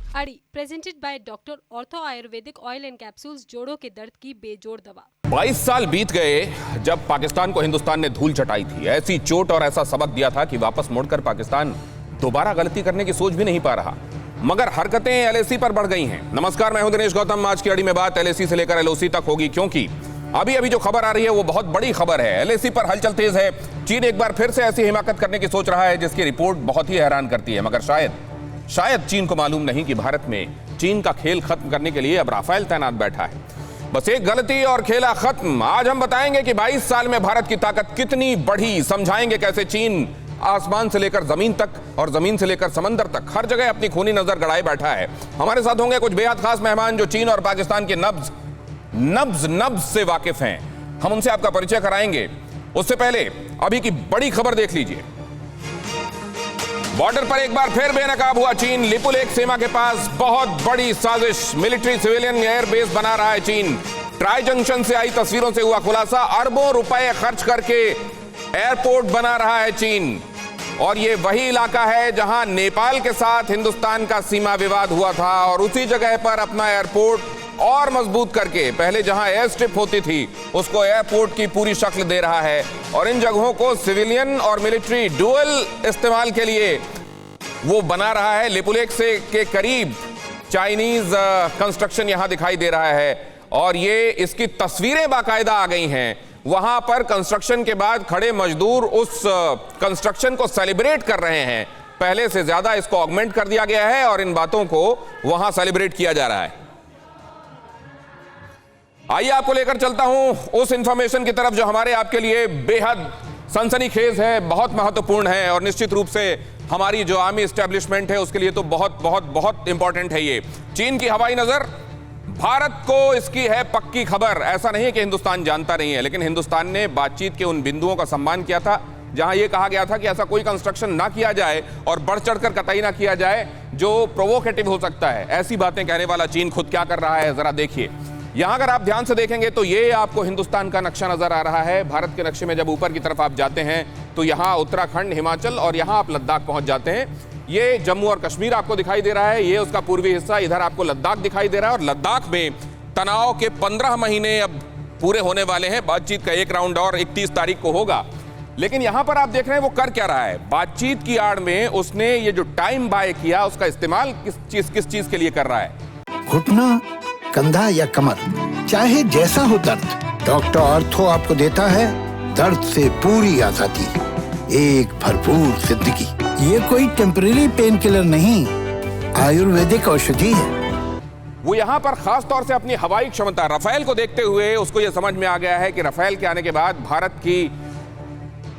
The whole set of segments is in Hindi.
अड़ी presented by doctor ortho Ayurvedic oil and capsules, जोड़ों के दर्द की बेजोड़ दवा। 22 साल बीत गए जब पाकिस्तान को हिंदुस्तान ने धूल चटाई थी। ऐसी चोट और ऐसा सबक दिया था कि वापस मुड़कर पाकिस्तान दोबारा गलती करने की सोच भी नहीं पा रहा, मगर हरकतें एलएसी पर बढ़ गई हैं। नमस्कार, मैं हूं दिनेश गौतम। आज की अड़ी में बात एलएसी से लेकर एलओसी तक होगी, क्योंकि अभी अभी जो खबर आ रही है वो बहुत बड़ी खबर है। एलएसी पर हलचल तेज है। चीन एक बार फिर से ऐसी हिमाकत करने की सोच रहा है जिसकी रिपोर्ट बहुत ही हैरान करती है, मगर शायद चीन को मालूम नहीं कि भारत में चीन का खेल खत्म करने के लिए अब राफेल तैनात बैठा है। बस एक गलती और खेला खत्म। आज हम बताएंगे कि 22 साल में भारत की ताकत कितनी बढ़ी, समझाएंगे कैसे चीन आसमान से लेकर जमीन तक और जमीन से लेकर समंदर तक हर जगह अपनी खूनी नजर गड़ाए बैठा है। हमारे साथ होंगे कुछ बेहद खास मेहमान जो चीन और पाकिस्तान के नब्ज से वाकिफ हैं। हम उनसे आपका परिचय कराएंगे। उससे पहले अभी की बड़ी खबर देख लीजिए। बॉर्डर पर एक बार फिर बेनकाब हुआ चीन। लिपुलेख सीमा के पास बहुत बड़ी साजिश, मिलिट्री सिविलियन एयरबेस बना रहा है चीन। ट्राई जंक्शन से आई तस्वीरों से हुआ खुलासा, अरबों रुपए खर्च करके एयरपोर्ट बना रहा है चीन। और ये वही इलाका है जहां नेपाल के साथ हिंदुस्तान का सीमा विवाद हुआ था, और उसी जगह पर अपना एयरपोर्ट और मजबूत करके पहले जहां एयर स्ट्रिप होती थी उसको एयरपोर्ट की पूरी शक्ल दे रहा है। और इन जगहों को सिविलियन और मिलिट्री डुअल इस्तेमाल के लिए वो बना रहा है। लिपुलेख से के करीब चाइनीज कंस्ट्रक्शन यहां दिखाई दे रहा है, और ये इसकी तस्वीरें बाकायदा आ गई हैं। वहां पर कंस्ट्रक्शन के बाद खड़े मजदूर उस कंस्ट्रक्शन को सेलिब्रेट कर रहे हैं। पहले से ज्यादा इसको ऑगमेंट कर दिया गया है और इन बातों को वहां सेलिब्रेट किया जा रहा है। आइए आपको लेकर चलता हूं उस इंफॉर्मेशन की तरफ जो हमारे आपके लिए बेहद सनसनीखेज है, बहुत महत्वपूर्ण है, और निश्चित रूप से हमारी जो आर्मी एस्टेब्लिशमेंट है उसके लिए तो बहुत बहुत बहुत इंपॉर्टेंट है ये। चीन की हवाई नजर, भारत को इसकी है पक्की खबर। ऐसा नहीं है कि हिंदुस्तान जानता नहीं है, लेकिन हिंदुस्तान ने बातचीत के उन बिंदुओं का सम्मान किया था जहां यह कहा गया था कि ऐसा कोई कंस्ट्रक्शन ना किया जाए और बढ़ चढ़कर कतई ना किया जाए जो प्रोवोकेटिव हो सकता है। ऐसी बातें कहने वाला चीन खुद क्या कर रहा है जरा देखिए। यहां अगर आप ध्यान से देखेंगे तो ये आपको हिंदुस्तान का नक्शा नजर आ रहा है। भारत के नक्शे में जब ऊपर की तरफ आप जाते हैं तो यहां उत्तराखंड, हिमाचल और यहां आप लद्दाख पहुंच जाते हैं। ये जम्मू और कश्मीर आपको दिखाई दे रहा है, ये उसका पूर्वी हिस्सा। इधर आपको लद्दाख दिखाई दे रहा है, और लद्दाख में तनाव के 15 महीने अब पूरे होने वाले हैं। बातचीत का एक राउंड और 31 तारीख को होगा। लेकिन यहां पर आप देख रहे हैं वो कर क्या रहा है। बातचीत की आड़ में उसने ये जो टाइम बाय किया उसका इस्तेमाल किस चीज के लिए कर रहा है। घुटना, कंधा या कमर, चाहे जैसा हो दर्द, डॉक्टर ऑर्थो आपको देता है दर्द से पूरी आजादी, एक भरपूर जिंदगी। ये कोई टेम्परेरी पेन किलर नहीं, आयुर्वेदिक औषधि है। वो यहाँ पर खास तौर से अपनी हवाई क्षमता राफेल को देखते हुए उसको ये समझ में आ गया है कि राफेल के आने के बाद भारत की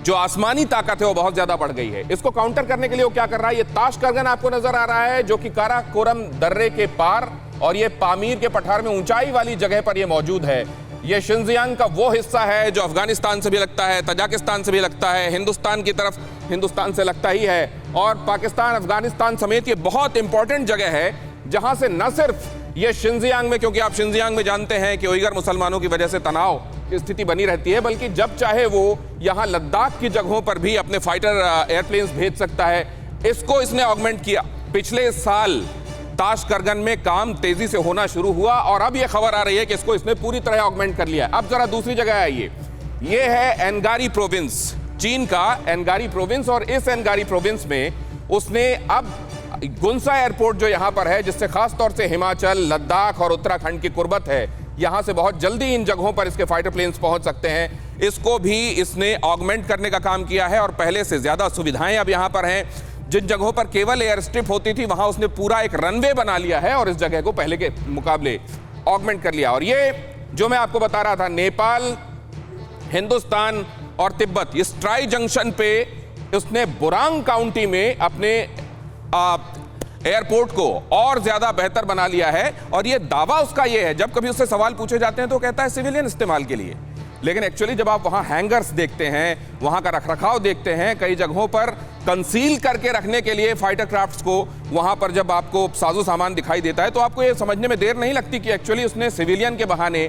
जो आसमानी ताकत है वो बहुत ज्यादा बढ़ गई है। इसको काउंटर करने के लिए वो क्या कर रहा है, ये ताशकरगन आपको नजर आ रहा है जो कि काराकोरम दर्रे के पार और ये पामीर के पठार में ऊंचाई वाली जगह पर ये मौजूद है। ये शिनजियांग का वो हिस्सा है जो अफगानिस्तान से भी लगता है, तजाकिस्तान से भी लगता है, हिंदुस्तान की तरफ हिंदुस्तान से लगता ही है, और पाकिस्तान, अफगानिस्तान समेत ये बहुत इंपॉर्टेंट जगह है जहां से न सिर्फ ये शिनजियांग में, क्योंकि आप शिनजियांग में जानते हैं कि उइगर मुसलमानों की वजह से तनाव की स्थिति बनी रहती है, बल्कि जब चाहे वो यहां लद्दाख की जगहों पर भी अपने फाइटर एयरप्लेन्स भेज सकता है। इसको इसने ऑगमेंट किया। पिछले साल ताशकरगन में काम तेजी से होना शुरू हुआ और अब यह खबर आ रही है कि इसको इसने पूरी तरह ऑगमेंट कर लिया है। अब जरा दूसरी जगह आइए। ये है एनगारी प्रोविंस, चीन का एनगारी प्रोविंस, और इस एनगारी प्रोविंस में उसने अब गुनसा एयरपोर्ट जो यहां पर है, जिससे खास तौर से हिमाचल, लद्दाख और उत्तराखंड की कुर्बत है, यहां से बहुत जल्दी इन जगहों पर इसके फाइटर प्लेन्स पहुंच सकते हैं। इसको भी इसने ऑगमेंट करने का काम किया है और पहले से ज्यादा सुविधाएं अब यहां पर हैं। जिन जगहों पर केवल एयर स्ट्रिप होती थी वहां उसने पूरा एक रनवे बना लिया है और इस जगह को पहले के मुकाबले ऑगमेंट कर लिया। और ये जो मैं आपको बता रहा था, नेपाल, हिंदुस्तान और तिब्बत, इस ट्राई जंक्शन पे उसने बुरांग काउंटी में अपने एयरपोर्ट को और ज्यादा बेहतर बना लिया है। और ये दावा उसका ये है, जब कभी उससे सवाल पूछे जाते हैं तो कहता है सिविलियन इस्तेमाल के लिए, लेकिन एक्चुअली जब आप वहां हैंगर्स देखते हैं, वहां का रखरखाव देखते हैं, कई जगहों पर कंसील करके रखने के लिए फाइटर क्राफ्ट्स को, वहां पर जब आपको साजो सामान दिखाई देता है तो आपको ये समझने में देर नहीं लगती कि एक्चुअली उसने सिविलियन के बहाने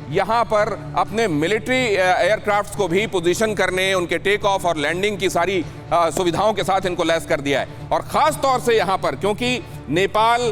यहां पर अपने मिलिट्री एयरक्राफ्ट्स को भी पोजीशन करने, उनके टेक ऑफ और लैंडिंग की सारी सुविधाओं के साथ इनको लैस कर दिया है। और खास तौर से यहां पर क्योंकि नेपाल,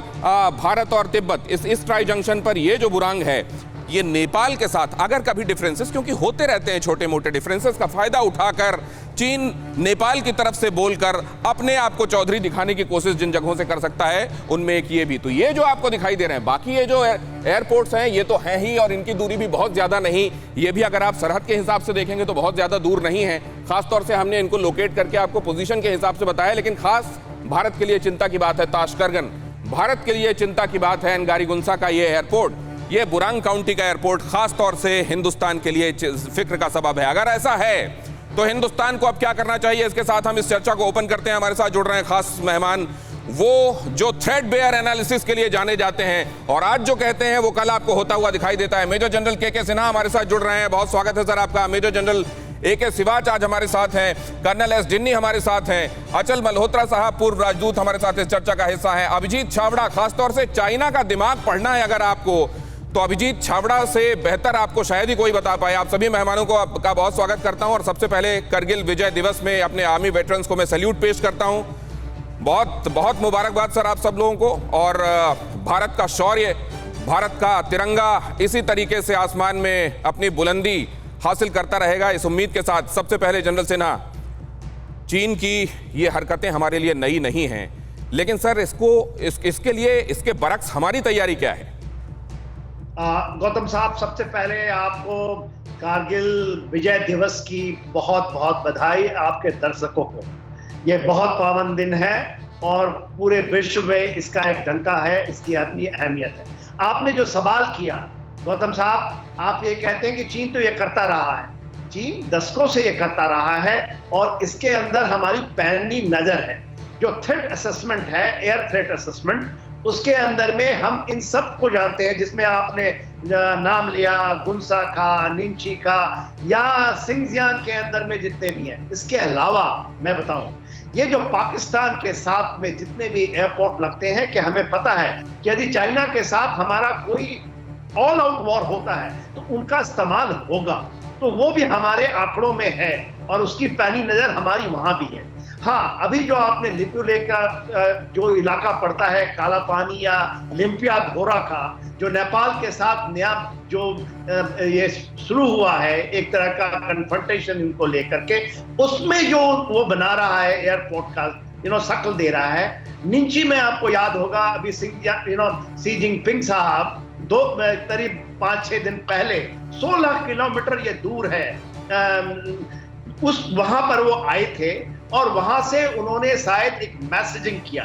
भारत और तिब्बत इस ट्राई जंक्शन पर ये जो बुरांग है, ये नेपाल के साथ अगर कभी डिफरेंसेस, क्योंकि होते रहते हैं छोटे मोटे डिफरेंसेस, का फायदा उठाकर चीन नेपाल की तरफ से बोलकर अपने आप को चौधरी दिखाने की कोशिश जिन जगहों से कर सकता है, उनमें एक ये भी। तो ये जो आपको दिखाई दे रहे हैं, बाकी ये जो एयरपोर्ट्स हैं ये तो हैं ही, और इनकी दूरी भी बहुत ज्यादा नहीं, ये भी अगर आप सरहद के हिसाब से देखेंगे तो बहुत ज्यादा दूर नहीं है। खासतौर से हमने इनको लोकेट करके आपको पोजीशन के हिसाब से बताया। लेकिन खास भारत के लिए चिंता की बात है ताशकरगन, भारत के लिए चिंता की बात है नगारीगुंसा का ये एयरपोर्ट, ये बुरांग काउंटी का एयरपोर्ट खास तौर से हिंदुस्तान के लिए फिक्र का सबब है। अगर ऐसा है तो हिंदुस्तान को अब क्या करना चाहिए, इसके साथ हम इस चर्चा को ओपन करते हैं। हमारे साथ जुड़ रहे हैं खास मेहमान, वो जो थ्रेड बेयर एनालिसिस के लिए जाने जाते हैं और आज जो कहते हैं वो कल आपको होता हुआ दिखाई देता है। मेजर जनरल के सिन्हा हमारे साथ जुड़ रहे हैं, बहुत स्वागत है सर आपका। मेजर जनरल AK सिवाच आज हमारे साथ हैं, कर्नल S डिन्नी हमारे साथ हैं, अचल मल्होत्रा साहब पूर्व राजदूत हमारे साथ इस चर्चा का हिस्सा है, अभिजीत छाबड़ा, खासतौर से चाइना का दिमाग पढ़ना है अगर आपको तो अभिजीत छाबड़ा से बेहतर आपको शायद ही कोई बता पाए। आप सभी मेहमानों को आपका बहुत स्वागत करता हूं और सबसे पहले करगिल विजय दिवस में अपने आर्मी वेटरन्स को मैं सैल्यूट पेश करता हूं। बहुत बहुत मुबारकबाद सर आप सब लोगों को। और भारत का शौर्य, भारत का तिरंगा इसी तरीके से आसमान में अपनी बुलंदी हासिल करता रहेगा, इस उम्मीद के साथ। सबसे पहले जनरल सिन्हा, चीन की ये हरकतें हमारे लिए नई नहीं हैं, लेकिन सर इसके लिए इसके बरक्स हमारी तैयारी क्या है? गौतम साहब, सबसे पहले आपको कारगिल विजय दिवस की बहुत बहुत बधाई। आपके दर्शकों को ये बहुत पावन दिन है और पूरे विश्व में इसका एक डंका है, इसकी अपनी अहमियत है। आपने जो सवाल किया गौतम साहब, आप ये कहते हैं कि चीन तो ये करता रहा है, चीन दशकों से ये करता रहा है और इसके अंदर हमारी पैनी नजर है। जो थ्रेट असेसमेंट है, एयर थ्रेट असेसमेंट, उसके अंदर में हम इन सब को जानते हैं, जिसमें आपने नाम लिया गुंसा का, निंची का, या सिंगजियांग के अंदर में जितने भी हैं। इसके अलावा मैं बताऊं, ये जो पाकिस्तान के साथ में जितने भी एयरपोर्ट लगते हैं, कि हमें पता है कि यदि चाइना के साथ हमारा कोई ऑल आउट वॉर होता है तो उनका इस्तेमाल होगा, तो वो भी हमारे आंकड़ों में है और उसकी पैनी नजर हमारी वहां भी है। हाँ, अभी जो आपने लिपुलेख का जो इलाका पड़ता है, काला पानी या लिम्पिया घोरा का, जो नेपाल के साथ नया जो ये शुरू हुआ है एक तरह का कन्फ्रंटेशन इनको लेकर के, उसमें जो वो बना रहा है एयरपोर्ट का शक्ल दे रहा है। निंची में आपको याद होगा अभी सी जिनपिंग साहब करीब 5-6 दिन पहले 16 किलोमीटर ये दूर है, वहां पर वो आए थे और वहां से उन्होंने शायद एक मैसेजिंग किया।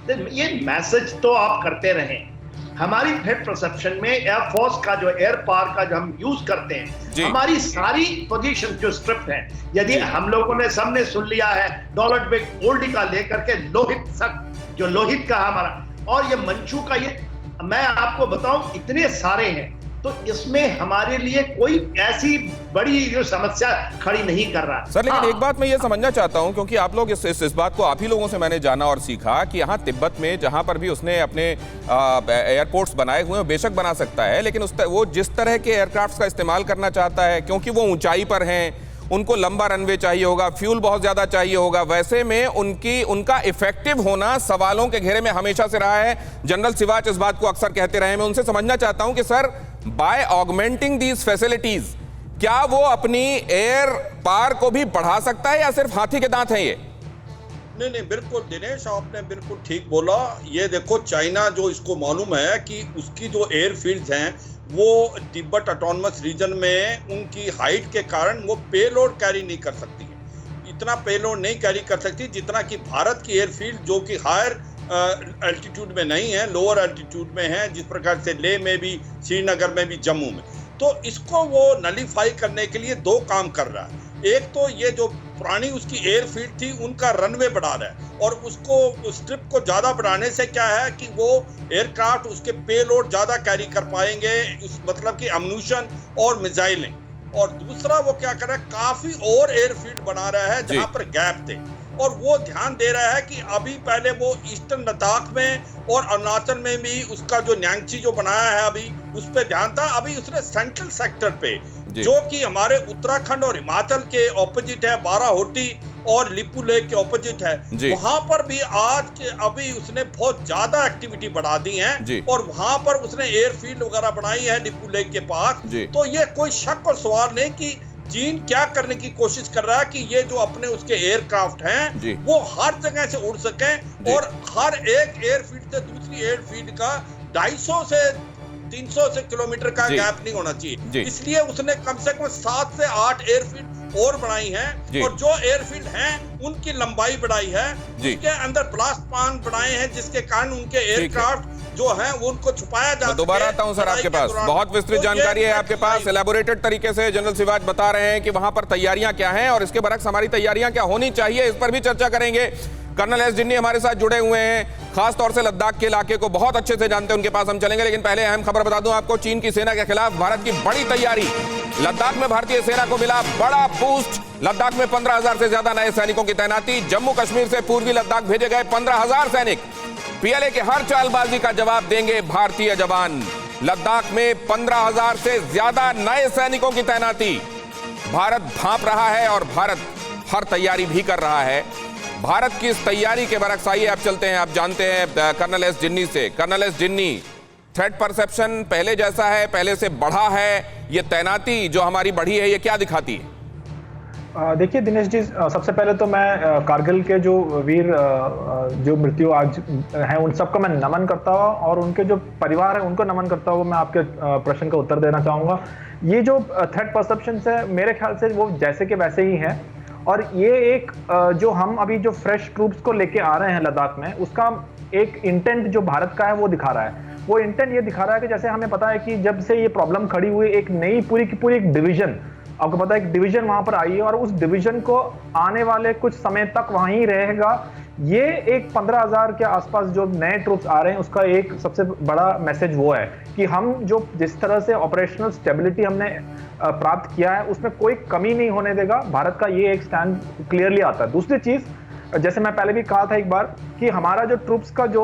तो ये मैसेज तो आप करते रहें। हमारी थ्रेट परसेप्शन में एयरफोर्स का जो एयर पावर का जो हम यूज करते हैं, हमारी सारी पोजीशन जो स्क्रिप्ट है, यदि हम लोगों ने सबने सुन लिया है डॉलर बेग ओल्डी का लेकर के लोहित तक, जो लोहित का हमारा, और ये मंचू का, ये मैं आपको बताऊं इतने सारे हैं, तो इसमें हमारे लिए कोई ऐसी बड़ी जो समस्या खड़ी नहीं कर रहा सर। लेकिन एक बात मैं ये समझना चाहता हूं, क्योंकि आप लोग इस बात को आप ही लोगों से मैंने जाना और सीखा कि यहाँ तिब्बत में जहां पर भी उसने अपने एयरपोर्ट्स बनाए हुए हैं, बेशक बना सकता है, लेकिन वो जिस तरह के एयरक्राफ्ट्स का इस्तेमाल करना चाहता है, क्योंकि वो ऊंचाई पर हैं, उनको लंबा रनवे चाहिए होगा, फ्यूल बहुत ज्यादा चाहिए होगा, वैसे में उनका इफेक्टिव होना सवालों के घेरे में हमेशा से रहा है। जनरल सिवाच इस बात को अक्सर कहते रहे। मैं उनसे समझना चाहता हूं कि sir, by augmenting these facilities, क्या वो अपनी एयर पावर को भी बढ़ा सकता है या सिर्फ हाथी के दांत हैं ये? नहीं, बिल्कुल दिनेश, आपने बिल्कुल ठीक बोला। ये देखो, चाइना जो इसको मालूम है कि उसकी जो एयरफील्ड्स हैं वो तिब्बत ऑटोनमस रीजन में उनकी हाइट के कारण वो पेलोड कैरी नहीं कर सकती है, इतना पेलोड नहीं कैरी कर सकती जितना कि भारत की एयरफील्ड जो कि हायर एल्टीट्यूड में नहीं है, लोअर एल्टीट्यूड में है, जिस प्रकार से लेह में भी, श्रीनगर में भी, जम्मू में। तो इसको वो नलीफाई करने के लिए 2 काम कर रहा है। एक तो ये जो पुरानी उसकी एयरफील्ड थी उनका रनवे बढ़ा रहा है, और उसको स्ट्रिप को ज्यादा बढ़ाने से क्या है कि वो एयरक्राफ्ट उसके पेलोड ज्यादा कैरी कर पाएंगे, मतलब कि अम्यूनिशन और मिसाइलें। और दूसरा वो क्या कर रहा है, काफी और एयरफील्ड बना रहा है जहां पर गैप थे, और वो ध्यान दे रहा है कि अभी पहले वो ईस्टर्न लद्दाख में और अरुणाचल में भी उसका जो न्यांगची जो बनाया है अभी उस पर ध्यान था। अभी उसने सेंट्रल सेक्टर पे जो कि हमारे उत्तराखंड और हिमाचल के ऑपोजिट है, बाराहोटी और लिपू लेक के ऑपोजिट है, वहां पर भी अभी उसने बहुत ज्यादा एक्टिविटी बढ़ा दी है और वहां पर उसने एयरफील्ड वगैरह बनाई है लिपू लेक के पास। तो ये कोई शक और सवाल नहीं कि चीन क्या करने की कोशिश कर रहा है कि ये जो अपने उसके एयरक्राफ्ट हैं वो हर जगह से उड़ सकें और हर एक एयरफील्ड से दूसरी एयरफील्ड का 250 से 300 से किलोमीटर का गैप नहीं होना चाहिए। इसलिए उसने कम से कम 7 से 8 एयरफील्ड और बनाई है और जो एयरफील्ड हैं उनकी लंबाई बढ़ाई है, उसके अंदर ब्लास्ट पान बनाए हैं जिसके कारण उनके एयरक्राफ्ट जो है वो उनको छुपाया जा सके। दोबारा आता हूं सर आपके पास, बहुत विस्तृत जानकारी है आपके पास, एलैबोरेटेड तरीके से जनरल सिवाज बता रहे हैं कि वहां पर तैयारियां क्या हैं और इसके बरक्स हमारी तैयारियां क्या होनी चाहिए, इस पर भी चर्चा करेंगे। कर्नल एस जिन्नी हमारे साथ जुड़े हुए हैं, खास तौर से लद्दाख के इलाके को बहुत अच्छे से जानते हैं, उनके पास हम चलेंगे। लेकिन पहले अहम खबर बता दूं आपको, चीन की सेना के खिलाफ भारत की बड़ी तैयारी। लद्दाख में भारतीय सेना को मिला बड़ा बूस्ट, लद्दाख में 15,000 से ज्यादा नए सैनिकों की तैनाती। जम्मू कश्मीर से पूर्वी लद्दाख भेजे गए 15,000 सैनिक पीएलए के हर चालबाजी का जवाब देंगे भारतीय जवान। लद्दाख में 15,000 से ज्यादा नए सैनिकों की तैनाती। भारत भांप रहा है और भारत हर तैयारी भी कर रहा है। भारत की इस तैयारी के बरक्स आइए आप चलते हैं, आप जानते हैं कर्नल एस जिन्नी से। कर्नल एस जिन्नी, थ्रेट परसेप्शन पहले जैसा है, पहले से बढ़ा है? ये तैनाती जो हमारी बढ़ी है ये क्या दिखाती है? देखिए दिनेश जी, सबसे पहले तो मैं कारगिल के जो वीर जो मृत्यु आज हैं उन सबको मैं नमन करता हूँ और उनके जो परिवार है उनको नमन करता हुआ मैं आपके प्रश्न का उत्तर देना चाहूँगा। ये जो थ्रेट परसेप्शन है मेरे ख्याल से वो जैसे के वैसे ही है और ये एक जो हम अभी जो फ्रेश ट्रूप्स को लेके आ रहे हैं लद्दाख में, उसका एक इंटेंट जो भारत का है वो दिखा रहा है। वो इंटेंट ये दिखा रहा है कि जैसे हमें पता है कि जब से ये प्रॉब्लम खड़ी हुई, एक नई पूरी की पूरी एक डिवीजन, आपको पता है एक डिवीजन वहां पर आई है और उस डिवीजन को आने वाले कुछ समय तक वहीं रहेगा। ये एक 15,000 के आसपास जो नए ट्रूप्स आ रहे हैं उसका एक सबसे बड़ा मैसेज वो है कि हम जो जिस तरह से ऑपरेशनल स्टेबिलिटी हमने प्राप्त किया है उसमें कोई कमी नहीं होने देगा। भारत का ये एक स्टैंड क्लियरली आता है। दूसरी चीज, जैसे मैं पहले भी कहा था एक बार कि हमारा जो ट्रूप्स का जो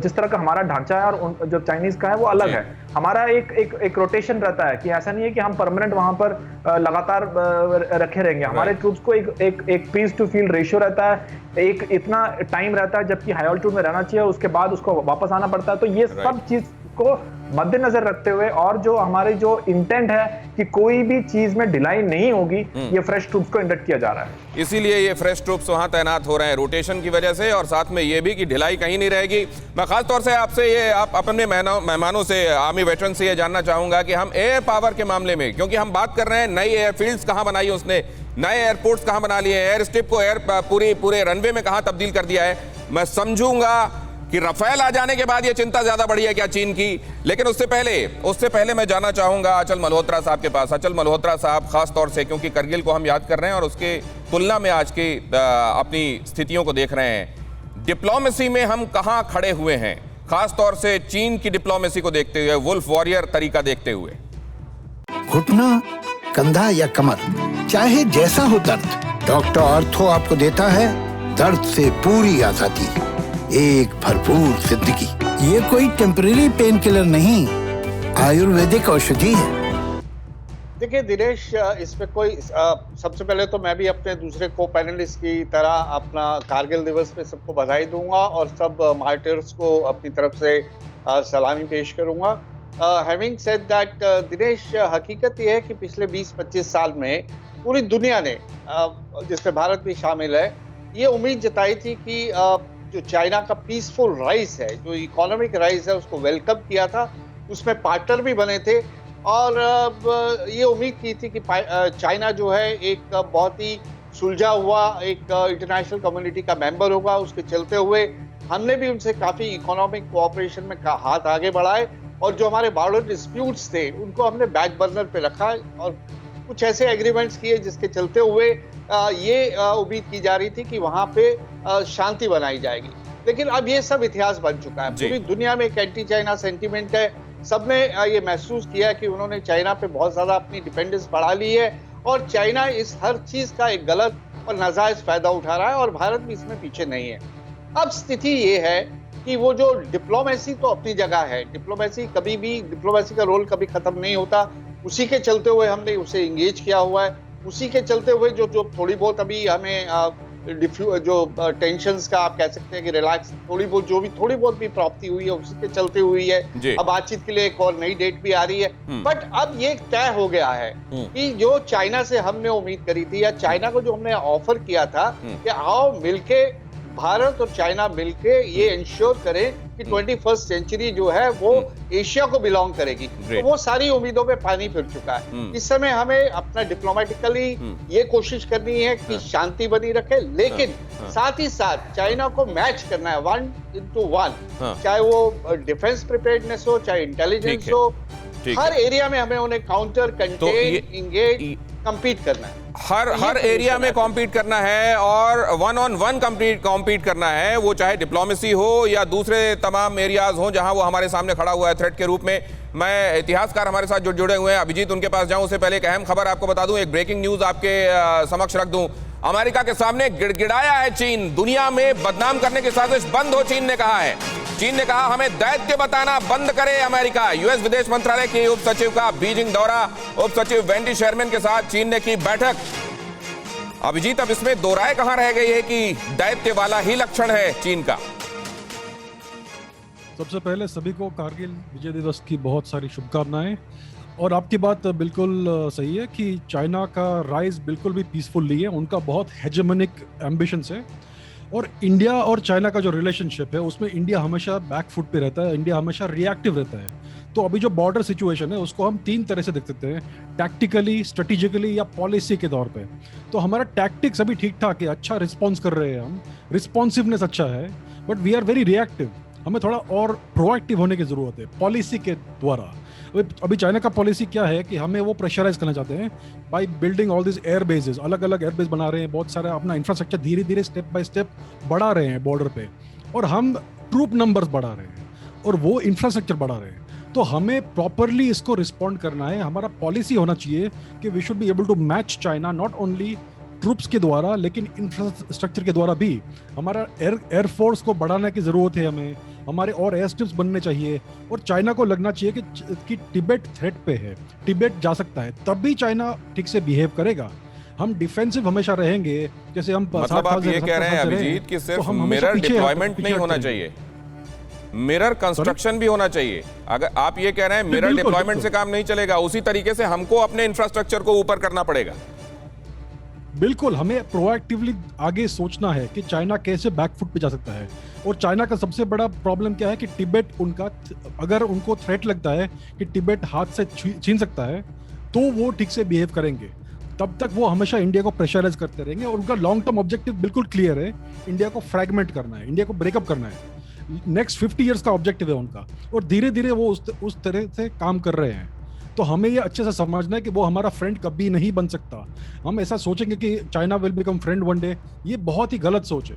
जिस तरह का हमारा ढांचा है और जो चाइनीज का है वो अलग है। हमारा एक रोटेशन रहता है कि ऐसा नहीं है कि हम परमानेंट वहां पर लगातार रखे रहेंगे। हमारे ट्रूप्स को एक पीस टू फील्ड रेशियो रहता है, एक इतना टाइम रहता है जबकि हाई ऑल्टीट्यूड में रहना चाहिए, उसके बाद उसको वापस आना पड़ता है। तो ये सब चीज को मद्देनजर रखते हुए और जो हमारे जो इंटेंट है कि कोई भी चीज में ढिलाई नहीं होगी, ये फ्रेश ट्रूप्स को इंडक्ट किया जा रहा है। इसीलिए ये फ्रेश ट्रूप्स वहां तैनात हो रहे हैं रोटेशन की वजह से और साथ में ये भी कि ढिलाई कहीं नहीं रहेगी। मैं खास तौर से आपसे ये आप अपने मेहमानों से, आर्मी वेटरन से ये जानना चाहूंगा कि हम एयर पावर के मामले में, क्योंकि हम बात कर रहे हैं नई एयरफील्ड्स कहां बनाई उसने, नए एयरपोर्ट्स कहां बना लिए, एयर स्ट्रिप को पूरे रनवे में कहां तब्दील कर दिया है। मैं समझूंगा कि रफेल आ जाने के बाद ये चिंता ज्यादा बढ़ी है क्या चीन की, लेकिन उससे पहले मैं जाना चाहूंगा अचल मल्होत्रा साहब के पास। अचल मल्होत्रा साहब, खास तौर से क्योंकि करगिल को हम याद कर रहे हैं और उसके तुलना में आज की अपनी स्थितियों को देख रहे हैं, डिप्लोमेसी में हम कहां खड़े हुए हैं, खास तौर से चीन की डिप्लोमेसी को देखते हुए, वुल्फ वॉरियर तरीका देखते हुए? घुटना, कंधा या कमर, चाहे जैसा हो दर्द, डॉक्टर ऑर्थो आपको देता है दर्द से पूरी आजादी, एक भरपूर जिंदगी। ये कोई टेम्परेरी पेन किलर नहीं, आयुर्वेदिक औषधि है। देखिए दिनेश, इसमें कोई सबसे पहले तो मैं भी अपने दूसरे को पैनलिस्ट की तरह अपना कारगिल दिवस पे सबको बधाई दूंगा और सब मार्टिर्स को अपनी तरफ से सलामी पेश करूंगा। हैविंग सेड दैट दिनेश, हकीकत यह है कि पिछले 20-25 साल में पूरी दुनिया ने, जिसमें भारत भी शामिल है, ये उम्मीद जताई थी कि जो चाइना का पीसफुल राइज है, जो इकोनॉमिक राइज है, उसको वेलकम किया था, उसमें पार्टनर भी बने थे और ये उम्मीद की थी कि चाइना जो है एक बहुत ही सुलझा हुआ एक इंटरनेशनल कम्युनिटी का मेंबर होगा। उसके चलते हुए हमने भी उनसे काफ़ी इकोनॉमिक कोऑपरेशन में हाथ आगे बढ़ाए और जो हमारे बॉर्डर डिस्प्यूट्स थे उनको हमने बैक बर्नर पे रखा और कुछ ऐसे एग्रीमेंट्स किए जिसके चलते हुए ये उम्मीद की जा रही थी कि वहाँ पे शांति बनाई जाएगी। लेकिन अब ये सब इतिहास बन चुका है। पूरी दुनिया में एक एंटी चाइना सेंटीमेंट है। सबने ये महसूस किया कि उन्होंने चाइना पे बहुत ज़्यादा अपनी डिपेंडेंस बढ़ा ली है और चाइना इस हर चीज़ का एक गलत और नाजायज फायदा उठा रहा है, और भारत भी इसमें पीछे नहीं है। अब स्थिति ये है कि वो जो डिप्लोमेसी तो अपनी जगह है, डिप्लोमेसी का रोल कभी खत्म नहीं होता, उसी के चलते हुए हमने उसे इंगेज किया हुआ है, उसी के चलते हुए जो थोड़ी बहुत अभी हमें जो टेंशन्स का आप कह सकते हैं कि रिलैक्स थोड़ी बहुत भी प्राप्ति हुई है, उसी के चलते हुई है। अब बातचीत के लिए एक और नई डेट भी आ रही है। बट अब ये तय हो गया है कि जो चाइना से हमने उम्मीद करी थी, या चाइना को जो हमने ऑफर किया था कि आओ मिलके भारत और चाइना मिलके ये इंश्योर करें कि 21st सेंचुरी जो है वो एशिया को बिलोंग करेगी, तो वो सारी उम्मीदों पे पानी फिर चुका है। इस समय हमें अपना डिप्लोमेटिकली ये कोशिश करनी है कि शांति बनी रखे, लेकिन साथ ही साथ चाइना को मैच करना है 1-1, चाहे वो डिफेंस प्रिपेयर्डनेस हो, चाहे इंटेलिजेंस हो, हर एरिया में हमें उन्हें काउंटर, कंटेन, इंगेज, कम्पीट करना है। हर एरिया में कॉम्पीट करना है और 1-on-1 कॉम्पीट करना है, वो चाहे डिप्लोमेसी हो या दूसरे तमाम एरियाज हो जहां वो हमारे सामने खड़ा हुआ है थ्रेट के रूप में। मैं इतिहासकार हमारे साथ जुड़े हुए हैं, अभिजीत उनके पास जाऊं उससे पहले एक अहम खबर आपको बता दूं, एक ब्रेकिंग न्यूज आपके समक्ष रख दूं। अमेरिका के सामने गिड़गिड़ाया है चीन, दुनिया में बदनाम करने की साजिश बंद हो, चीन ने कहा है। चीन ने कहा हमें दैत्य बताना बंद करे अमेरिका। यूएस विदेश मंत्रालय के उप सचिव का बीजिंग दौरा, उप सचिव वेंडी शेरमैन के साथ चीन ने की बैठक। अभिजीत, अब इसमें दो राय कहां रह गई है कि दैत्य वाला ही लक्षण है चीन का? सबसे पहले सभी को कारगिल विजय दिवस की बहुत सारी शुभकामनाएं। और आपकी बात बिल्कुल सही है कि चाइना का राइज बिल्कुल भी पीसफुल नहीं है, उनका बहुत हेजेमोनिक एम्बिशंस है। और इंडिया और चाइना का जो रिलेशनशिप है उसमें इंडिया हमेशा बैक फुट पे रहता है, इंडिया हमेशा रिएक्टिव रहता है। तो अभी जो बॉर्डर सिचुएशन है उसको हम तीन तरह से देख सकते हैं, टैक्टिकली, स्ट्रेटेजिकली या पॉलिसी के तौर पे। तो हमारा टैक्टिक्स अभी ठीक ठाक है, अच्छा रिस्पॉन्स कर रहे हैं हम, रिस्पॉन्सिवनेस अच्छा है, but we are very reactive. हमें थोड़ा और प्रोएक्टिव होने की जरूरत है पॉलिसी के द्वारा। अभी चाइना का पॉलिसी क्या है कि हमें वो प्रेशराइज करना चाहते हैं by building all this air bases, अलग अलग एयर बेस बना रहे हैं, बहुत सारा अपना इंफ्रास्ट्रक्चर धीरे धीरे स्टेप बाय स्टेप बढ़ा रहे हैं बॉर्डर पे, और हम ट्रूप नंबर्स बढ़ा रहे हैं और वो इंफ्रास्ट्रक्चर बढ़ा रहे हैं। तो हमें प्रॉपरली इसको रिस्पॉन्ड करना है। हमारा पॉलिसी होना चाहिए कि we should be able to match China, not only troops के द्वारा लेकिन इंफ्रास्ट्रक्चर के द्वारा भी। हमारा एयरफोर्स को बढ़ाने की जरूरत है, हमें हमारे और एयर स्ट्रिप्स बनने चाहिए, और चाइना को लगना चाहिए कि तिब्बत थ्रेट पे है, तिब्बत जा सकता है, तब भी चाइना ठीक से बिहेव करेगा। हम डिफेंसिव हमेशा रहेंगे, जैसे हम मतलब आप ये कह रहे हैं अभिजीत कि सिर्फ मिरर डिप्लॉयमेंट नहीं होना चाहिए, मिरर कंस्ट्रक्शन भी होना चाहिए। अगर आप ये कह रहे हैं मिरर डिप्लॉयमेंट से काम नहीं चलेगा, उसी तरीके से हमको अपने इंफ्रास्ट्रक्चर को ऊपर करना पड़ेगा। बिल्कुल, हमें प्रोएक्टिवली आगे सोचना है कि चाइना कैसे बैकफुट पे जा सकता है। और चाइना का सबसे बड़ा प्रॉब्लम क्या है कि तिब्बत उनका, अगर उनको थ्रेट लगता है कि तिब्बत हाथ से छीन सकता है तो वो ठीक से बिहेव करेंगे, तब तक वो हमेशा इंडिया को प्रेशराइज करते रहेंगे। और उनका लॉन्ग टर्म ऑब्जेक्टिव बिल्कुल क्लियर है, इंडिया को फ्रैगमेंट करना है, इंडिया को ब्रेकअप करना है। नेक्स्ट 50 ईयर्स का ऑब्जेक्टिव है उनका, और धीरे धीरे वो उस तरह से काम कर रहे हैं। तो हमें ये अच्छे से समझना है कि वो हमारा फ्रेंड कभी नहीं बन सकता। हम ऐसा सोचेंगे कि China will become friend one day, ये बहुत ही गलत सोच है।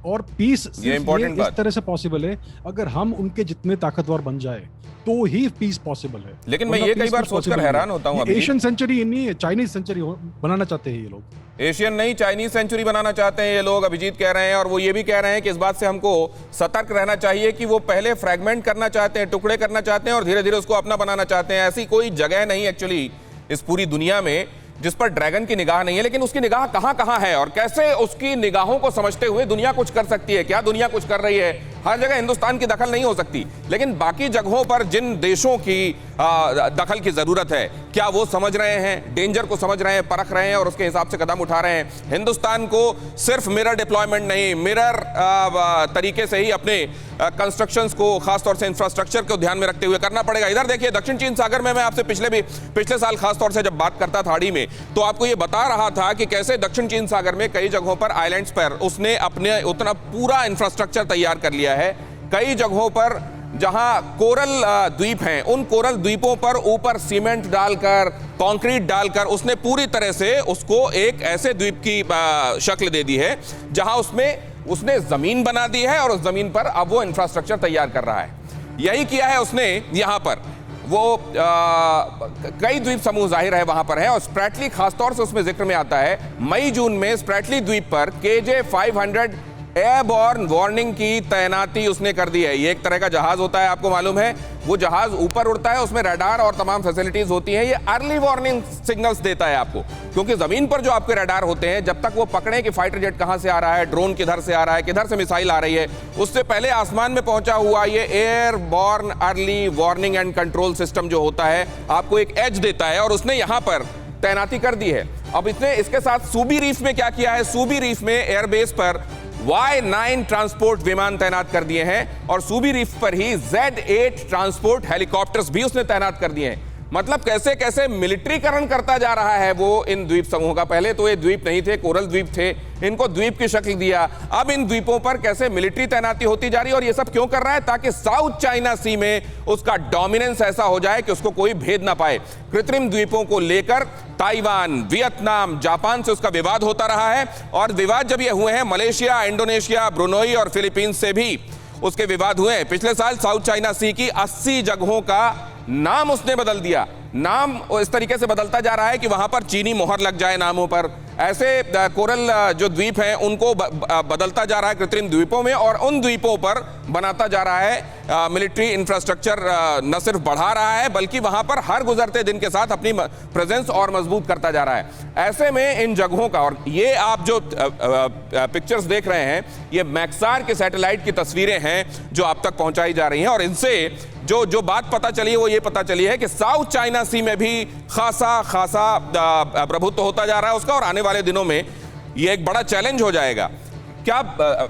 और पीस ये इस तरह से पॉसिबल है अगर हम उनके जितने ताकतवर बन जाए तो ही पीस पॉसिबल है। लेकिन मैं ये कई बार सोचकर हैरान होता हूं, एशियन सेंचुरी नहीं है, चाइनीज सेंचुरी बनाना चाहते हैं ये लोग। एशियन नहीं, चाइनीज सेंचुरी बनाना चाहते हैं ये लोग, अभिजीत कह रहे हैं। और वो ये भी कह रहे हैं कि इस बात से हमको सतर्क रहना चाहिए कि वो पहले फ्रैगमेंट करना चाहते हैं, टुकड़े करना चाहते हैं और धीरे धीरे उसको अपना बनाना चाहते हैं। ऐसी कोई जगह नहीं एक्चुअली इस पूरी दुनिया में जिस पर ड्रैगन की निगाह नहीं है, लेकिन उसकी निगाह कहां कहां है और कैसे उसकी निगाहों को समझते हुए दुनिया कुछ कर सकती है। क्या दुनिया कुछ कर रही है? हर जगह हिंदुस्तान की दखल नहीं हो सकती, लेकिन बाकी जगहों पर जिन देशों की दखल की जरूरत है, क्या वो समझ रहे हैं, डेंजर को समझ रहे हैं, परख रहे हैं और उसके हिसाब से कदम उठा रहे हैं? हिंदुस्तान को सिर्फ मिरर डिप्लॉयमेंट नहीं, मिरर तरीके से ही अपने कंस्ट्रक्शंस को, खासतौर से इंफ्रास्ट्रक्चर को ध्यान में रखते हुए करना पड़ेगा। इधर देखिए, दक्षिण चीन सागर में मैं आपसे पिछले साल खासतौर से जब बात करता था हाड़ी में, तो आपको ये बता रहा था कि कैसे दक्षिण चीन सागर में कई जगहों पर आइलैंड्स पर उसने अपने उतना पूरा इंफ्रास्ट्रक्चर तैयार कर लिया है। कई जगहों पर जहां कोरल द्वीप हैं, उन कोरल द्वीपों पर ऊपर सीमेंट डालकर, कंक्रीट डालकर उसने पूरी तरह से उसको एक ऐसे द्वीप की शक्ल दे दी है जहां उसने जमीन बना दी है और उस जमीन पर अब वो इंफ्रास्ट्रक्चर तैयार कर रहा है। यही किया है उसने यहां पर। वो कई द्वीप समूह जाहिर है वहां पर है, और स्प्रैटली खासतौर से उसमें जिक्र में आता है। मई जून में स्प्रैटली द्वीप पर KJ-500 एयरबॉर्न वार्निंग की तैनाती उसने कर दी है। ये एक तरह का जहाज होता है, आपको मालूम है। वो जहाज ऊपर उड़ता है, उसमें रडार और तमाम फैसिलिटीज होती हैं। ये अर्ली वार्निंग सिग्नल्स देता है आपको, क्योंकि जमीन पर जो आपके रडार होते हैं, जब तक वो पकड़े कि फाइटर जेट कहां से आ रहा है, ड्रोन किधर से आ रहा है, किधर से मिसाइल आ रही है, उससे पहले आसमान में पहुंचा हुआ ये airborne early warning and control system जो होता है, आपको एक एज देता है, और उसने यहां पर तैनाती कर दी है। अब इसने इसके साथ सूबी रीफ में क्या किया है? सूबी रीफ में एयरबेस पर Y9 ट्रांसपोर्ट विमान तैनात कर दिए हैं, और सूबी रीफ पर ही Z8 ट्रांसपोर्ट हेलीकॉप्टर्स भी उसने तैनात कर दिए हैं। मतलब कैसे कैसे मिलिट्रीकरण करता जा रहा है वो इन द्वीप समूह का। पहले तो ये द्वीप नहीं थे, कोरल द्वीप थे, इनको द्वीप की शक्ल दिया। अब इन द्वीपों पर कैसे मिलिट्री तैनाती होती जा रही है, और ये सब क्यों कर रहा है? ताकि साउथ चाइना सी में उसका डोमिनेंस ऐसा हो जाए कि उसको कोई भेद ना पाए। कृत्रिम द्वीपों को लेकर ताइवान, वियतनाम, जापान से उसका विवाद होता रहा है, और विवाद जब ये हुए हैं मलेशिया, इंडोनेशिया, ब्रुनोई और फिलीपींस से भी उसके विवाद हुए हैं। पिछले साल साउथ चाइना सी की 80 जगहों का नाम उसने बदल दिया। नाम इस तरीके से बदलता जा रहा है कि वहां पर चीनी मोहर लग जाए नामों पर। ऐसे कोरल जो द्वीप हैं उनको बदलता जा रहा है कृत्रिम द्वीपों में, और उन द्वीपों पर बनाता जा रहा है मिलिट्री इंफ्रास्ट्रक्चर। न सिर्फ बढ़ा रहा है, बल्कि वहां पर हर गुजरते दिन के साथ अपनी प्रेजेंस और मजबूत करता जा रहा है। ऐसे में इन जगहों का, और ये आप जो पिक्चर्स देख रहे हैं, ये मैक्सार के सैटेलाइट की तस्वीरें हैं जो आप तक पहुंचाई जा रही हैं, और इनसे जो बात पता चली है वो ये पता चली है कि साउथ चाइना सी में भी खासा प्रभुत्व होता जा रहा है उसका, और आने वाले दिनों में ये एक बड़ा चैलेंज हो जाएगा। क्या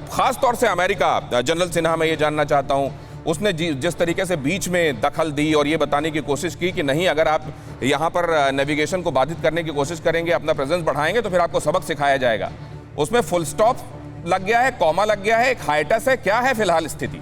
खास तौर से अमेरिका, जनरल सिन्हा, मैं ये जानना चाहता हूं, उसने जिस तरीके से बीच में दखल दी और ये बताने की कोशिश की कि नहीं, अगर आप यहां पर नेविगेशन को बाधित करने की कोशिश करेंगे, अपना प्रेजेंस बढ़ाएंगे, तो फिर आपको सबक सिखाया जाएगा। उसमें फुल स्टॉप लग गया है, कॉमा लग गया है, एक हाइटस है, क्या है फिलहाल स्थिति?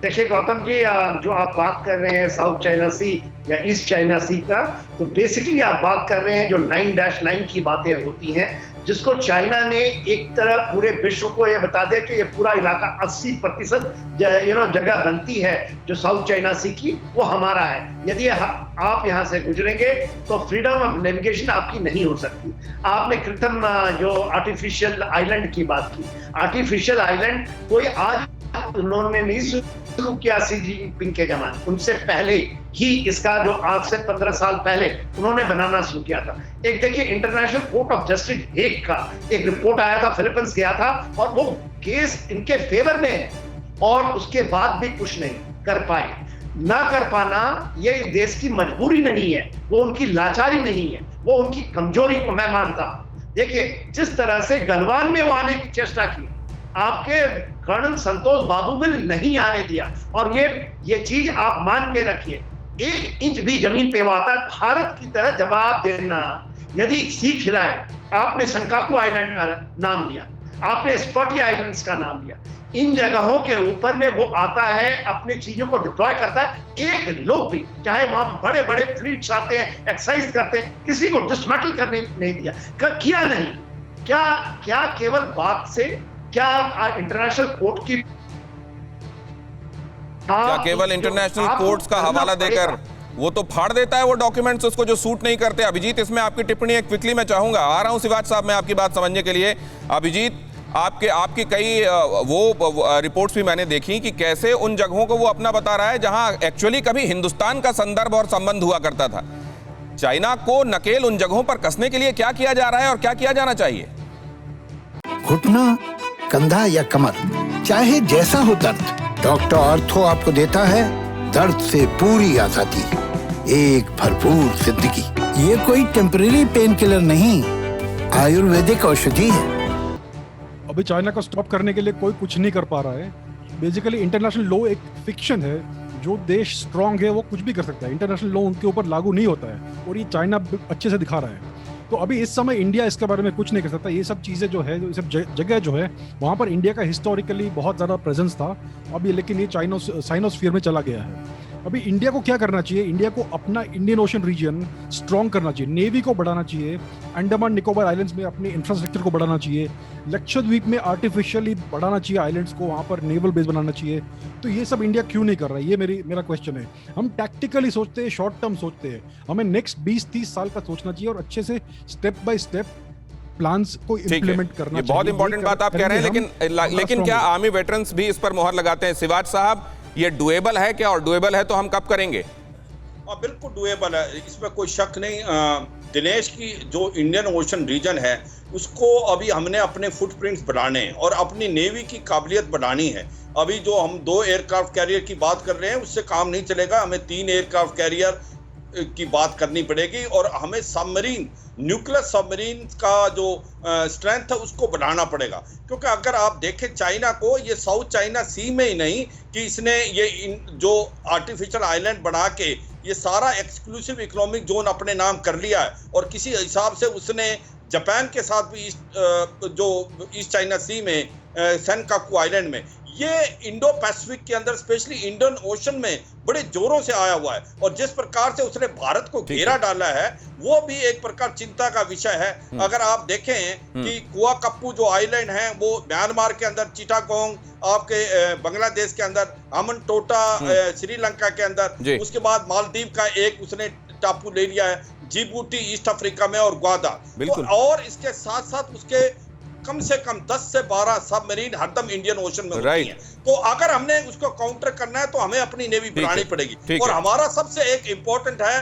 देखिए गौतम जी, जो आप बात कर रहे हैं साउथ चाइना सी या ईस्ट चाइना सी का, तो बेसिकली आप बात कर रहे हैं जो 9-9 की बातें होती हैं, जिसको चाइना ने एक तरह पूरे विश्व को ये बता दिया कि ये पूरा इलाका 80% जगह बनती है जो साउथ चाइना सी की, वो हमारा है। यदि आप यहाँ से गुजरेंगे तो फ्रीडम ऑफ नेविगेशन आपकी नहीं हो सकती। आपने कृत्रिम जो आर्टिफिशियल आइलैंड की बात की, आर्टिफिशियल आइलैंड कोई आज उन्होंने नहीं शुरू किया सी जिनपिंग के जमाने, उनसे पहले ही इसका जो आज से 15 साल पहले उन्होंने बनाना शुरू किया था। एक देखिए, international court of justice Hague का एक रिपोर्ट आया था, फिलीपींस गया था, और वो केस इनके फेवर में है, और उसके बाद भी कुछ नहीं कर पाए। ना कर पाना ये देश की मजबूरी नहीं है, वो उनकी लाचारी नहीं है, वो उनकी कमजोरी को मैं मानता हूं। देखिए, जिस तरह से गलवान में वो आने की चेष्टा की, आपके कर्नल संतोष बाबू ने नहीं आने दिया, और ये चीज आप मान के रखिए, 1 इंच भी जमीन पे आता है भारत की तरह जवाब देना। यदि सीख रहा है, आपने शंकाकू आइलैंड का नाम लिया, आपने स्कॉटी आइलैंड्स का नाम लिया, इन जगहों के ऊपर में वो आता है, अपनी चीजों को डिप्लॉय करता है। एक लोग भी, चाहे वहां बड़े बड़े फ्लीट्स आते हैं, एक्सरसाइज करते हैं, किसी को डिसमेटल करने नहीं दिया, किया नहीं। क्या केवल बात से, क्या इंटरनेशनल कोर्ट की, क्या केवल इंटरनेशनल कोर्ट्स का हवाला देकर वो तो फाड़ देता है वो डॉक्यूमेंट्स, उसको जो सूट नहीं करते? अभिजीत, इसमें आपकी टिप्पणी एक क्विकली मैं चाहूंगा। आ रहा हूं सिवाज साहब, मैं आपकी बात समझने के लिए। अभिजीत, आपकी कई वो रिपोर्ट्स भी मैंने देखी कि कैसे उन जगहों को वो अपना बता रहा है जहां एक्चुअली कभी हिंदुस्तान का संदर्भ और संबंध हुआ करता था। चाइना को नकेल उन जगहों पर कसने के लिए क्या किया जा रहा है और क्या किया जाना चाहिए? घुटना, कंधा या कमर, चाहे जैसा हो दर्द, डॉक्टर ऑर्थो आपको देता है दर्द से पूरी आजादी, एक भरपूर जिंदगी। ये कोई टेम्परेरी पेन किलर नहीं, आयुर्वेदिक औषधि है। अभी चाइना को स्टॉप करने के लिए कोई कुछ नहीं कर पा रहा है। बेसिकली इंटरनेशनल लॉ एक फिक्शन है, जो देश स्ट्रांग है वो कुछ भी कर सकता है, इंटरनेशनल लॉ उनके ऊपर लागू नहीं होता है, और ये चाइना अच्छे से दिखा रहा है। तो अभी इस समय इंडिया इसके बारे में कुछ नहीं कर सकता। ये सब चीज़ें जो है, ये सब जगह जो है, वहाँ पर इंडिया का हिस्टोरिकली बहुत ज़्यादा प्रेजेंस था अभी, लेकिन ये साइनोस्फीयर में चला गया है। अभी इंडिया को क्या करना चाहिए? इंडिया को अपना इंडियन ओशन रीजन स्ट्रॉन्ग करना चाहिए, नेवी को बढ़ाना चाहिए, अंडमान निकोबार आइलैंड्स में अपने इंफ्रास्ट्रक्चर को बढ़ाना चाहिए, लक्षद्वीप में आर्टिफिशियली बढ़ाना चाहिए आइलैंड्स को, वहां पर नेवल बेस बनाना चाहिए। तो ये सब इंडिया क्यों नहीं कर रहा है? ये मेरा क्वेश्चन है। हम टैक्टिकली सोचते हैं, शॉर्ट टर्म सोचते हैं, हमें नेक्स्ट 20-30 साल का सोचना चाहिए और अच्छे से स्टेप बाय स्टेप प्लान्स को इंप्लीमेंट करना चाहिए। बहुत इंपॉर्टेंट बात आप कह रहे हैं, लेकिन क्या आर्मी वेटरन्स भी इस पर मोहर लगाते हैं? शिवाज साहब, ये डुएबल है क्या? और डुएबल है तो हम कब करेंगे? बिल्कुल डुएबल है, इसमें कोई शक नहीं। दिनेश की जो इंडियन ओशन रीजन है उसको अभी हमने अपने फुटप्रिंट्स बढ़ाने और अपनी नेवी की काबिलियत बढ़ानी है। अभी जो हम 2 एयरक्राफ्ट कैरियर की बात कर रहे हैं उससे काम नहीं चलेगा, हमें 3 एयरक्राफ्ट कैरियर की बात करनी पड़ेगी और हमें सबमरीन, न्यूक्लियर सबमरीन का जो स्ट्रेंथ है उसको बढ़ाना पड़ेगा। क्योंकि अगर आप देखें चाइना को, ये साउथ चाइना सी में ही नहीं कि इसने ये जो आर्टिफिशियल आइलैंड बना के ये सारा एक्सक्लूसिव इकोनॉमिक जोन अपने नाम कर लिया है और किसी हिसाब से उसने जापान के साथ भी ईस्ट चाइना सी में सेनकाकू आइलैंड में ये इंडो पैसिफिक के अंदर स्पेशली इंडियन ओशन में बड़े जोरों से आया हुआ है और जिस प्रकार से उसने भारत को घेरा डाला है वो भी एक प्रकार चिंता का विषय है। अगर आप देखें कि कुआकप्पू जो आइलैंड है वो म्यांमार के अंदर, चिटागोंग आपके बांग्लादेश के अंदर, अमनटोटा श्रीलंका के अंदर, उसके बाद मालदीव का एक उसने टापू ले लिया है, जिबूटी ईस्ट अफ्रीका में और ग्वादा, और इसके साथ साथ उसके कम से कम 10 से 12 सबमरीन हरदम इंडियन ओशन में होती हैं। तो अगर हमने उसको काउंटर करना है तो हमें अपनी नेवी बढ़ानी पड़ेगी और हमारा सबसे एक इंपॉर्टेंट है,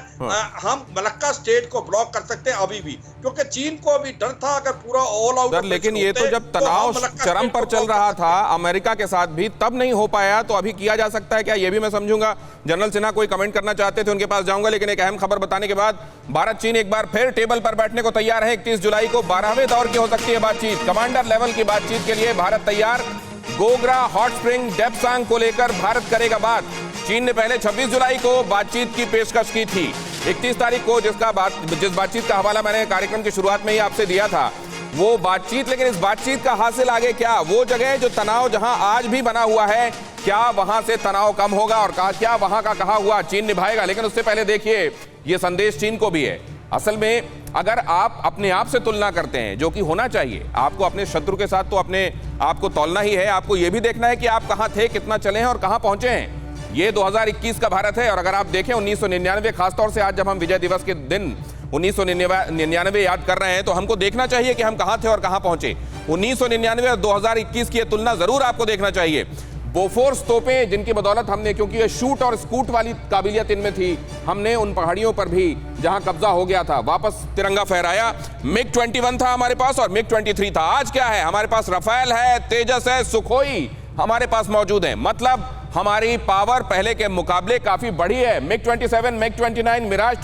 हम मलक्का स्टेट को ब्लॉक कर सकते हैं अभी भी, क्योंकि चीन को अभी डर था अगर पूरा ऑल आउट। लेकिन ये तो जब तनाव चरम पर चल रहा था अमेरिका के साथ भी, तब नहीं हो पाया, तो अभी किया जा सकता है क्या? ये भी मैं समझूंगा। जनरल सिन्हा कोई कमेंट करना चाहते थे, उनके पास जाऊंगा, लेकिन एक अहम खबर बताने के बाद भारत चीन एक बार फिर टेबल पर बैठने को तैयार है। 31 जुलाई को 12वें दौर की हो सकती है बातचीत। कमांडर लेवल की बातचीत के लिए भारत तैयार। गोगरा, हॉट स्प्रिंग, डेप्सांग को लेकर भारत करेगा बात। चीन ने पहले 26 जुलाई को बातचीत की पेशकश की थी। 31 तारीख को जिस बातचीत का हवाला मैंने कार्यक्रम की शुरुआत में ही आपसे दिया था, वो बातचीत, लेकिन इस बातचीत का हासिल आगे क्या? वो जगह जो तनाव जहां आज भी बना हुआ है, क्या वहां से तनाव कम होगा और क्या वहां का कहा हुआ चीन निभाएगा? लेकिन उससे पहले देखिए, ये संदेश चीन को भी है। असल में अगर आप अपने आप से तुलना करते हैं, जो कि होना चाहिए, आपको अपने शत्रु के साथ तो अपने आप को तौलना ही है। आपको यह भी देखना है कि आप कहां थे, कितना चले हैं और कहां पहुंचे हैं। ये 2021 का भारत है और अगर आप देखें 1999, खासतौर से आज जब हम विजय दिवस के दिन 1999 याद कर रहे हैं, तो हमको देखना चाहिए कि हम कहां थे और कहां पहुंचे। 1999 और 2021 की तुलना जरूर आपको देखना चाहिए। बोफोर्स तोपें जिनकी बदौलत हमने, क्योंकि ये शूट और स्कूट वाली काबिलियत इनमें थी, हमने उन पहाड़ियों पर भी जहां कब्जा हो गया था वापस तिरंगा फहराया। मिग 21 था हमारे पास और मिग 23 था। आज क्या है? हमारे पास रफेल है, तेजस है, सुखोई हमारे पास मौजूद है। मतलब हमारी पावर पहले के मुकाबले काफी बढ़ी है। मिग 27, मिग 29, मिराज